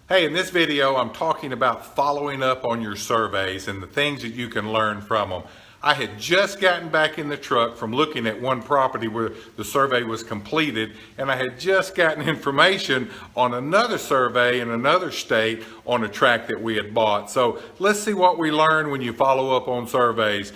Hey, in this video, I'm talking about following up on your surveys and the things that you can learn from them. I had just gotten back in the truck from looking at one property where the survey was completed, and I had just gotten information on another survey in another state on a tract that we had bought. So let's see what we learn when you follow up on surveys.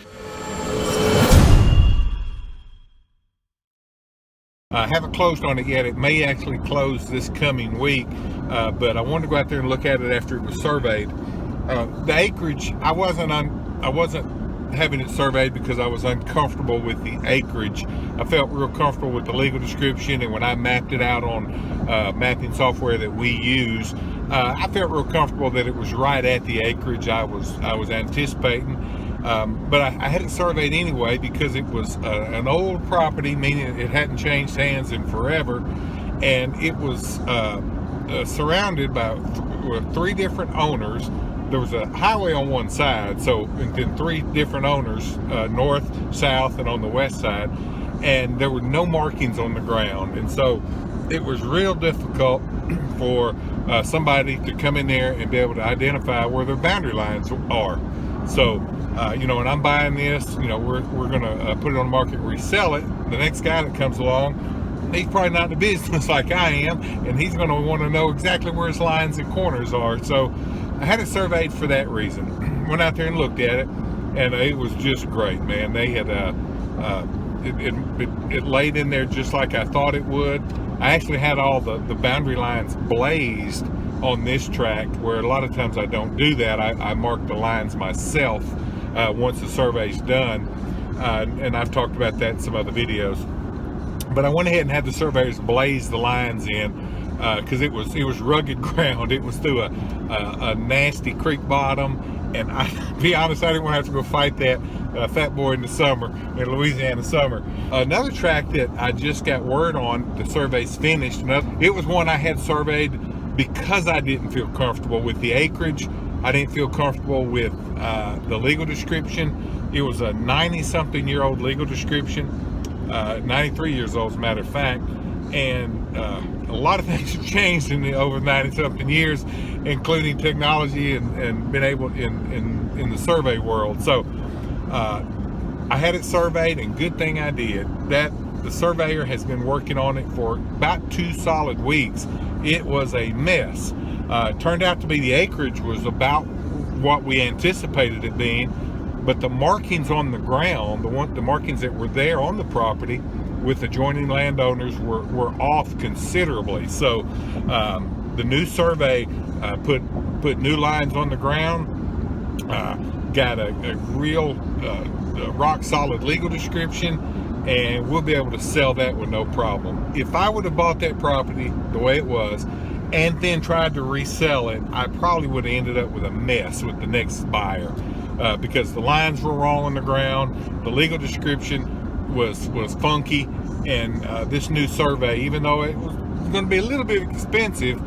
I haven't closed on it yet. It may actually close this coming week, but I wanted to go out there and look at it after it was surveyed. The acreage, I wasn't having it surveyed because I was uncomfortable with the acreage. I felt real comfortable with the legal description, and when I mapped it out on mapping software that we use, I felt real comfortable that it was right at the acreage I was anticipating. But I had it surveyed anyway because it was an old property, meaning it hadn't changed hands in forever, and it was surrounded by three different owners. There was a highway on one side, so then three different owners, north, south, and on the west side, and there were no markings on the ground, and so it was real difficult for somebody to come in there and be able to identify where their boundary lines are. So when I'm buying this, we're gonna put it on the market, resell it. The next guy that comes along, he's probably not in the business like I am, and he's gonna want to know exactly where his lines and corners are. So I had it surveyed for that reason. Went out there and looked at it, and it was just great, man. They had it laid in there just like I thought it would. I actually had all the boundary lines blazed on this tract, where a lot of times I don't do that. I mark the lines myself once the survey's done, and I've talked about that in some other videos. But I went ahead and had the surveyors blaze the lines in because it was rugged ground. It was through a nasty creek bottom, and to be honest, I didn't want to have to go fight that fat boy in the summer, in Louisiana summer. Another tract that I just got word on, the survey's finished. It was one I had surveyed because I didn't feel comfortable with the acreage. I didn't feel comfortable with the legal description. It was a 90-something-year-old legal description, 93 years old as a matter of fact, and a lot of things have changed in the over 90-something years, including technology and been able in the survey world. So I had it surveyed, and good thing I did. The surveyor has been working on it for about 2 solid weeks. It was a mess. It turned out to be the acreage was about what we anticipated it being, but the markings on the ground, the markings that were there on the property with adjoining landowners were off considerably. So the new survey put new lines on the ground, got a real rock solid legal description, and we'll be able to sell that with no problem. If I would have bought that property the way it was and then tried to resell it, I probably would have ended up with a mess with the next buyer because the lines were wrong on the ground, the legal description was funky, and this new survey, even though it was going to be a little bit expensive,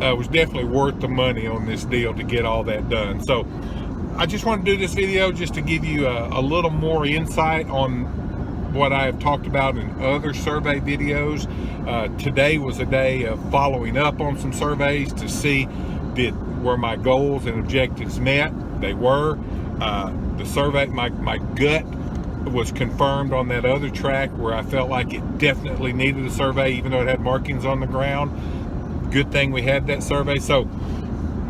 was definitely worth the money on this deal to get all that done. So I just want to do this video just to give you a little more insight on what I have talked about in other survey videos. Today was a day of following up on some surveys to see were my goals and objectives met. They were. The survey, my gut was confirmed on that other tract where I felt like it definitely needed a survey, even though it had markings on the ground. Good thing we had that survey. So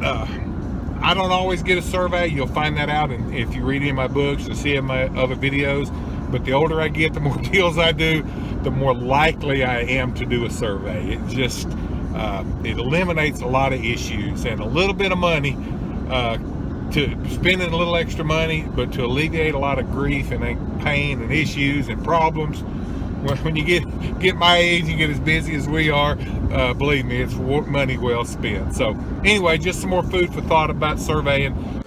I don't always get a survey. You'll find that out if you read any of my books or see in my other videos. But the older I get, the more deals I do, the more likely I am to do a survey. It just it eliminates a lot of issues and a little bit of money, to spending a little extra money, but to alleviate a lot of grief and pain and issues and problems. When you get my age, you get as busy as we are, believe me, it's money well spent. So anyway, just some more food for thought about surveying.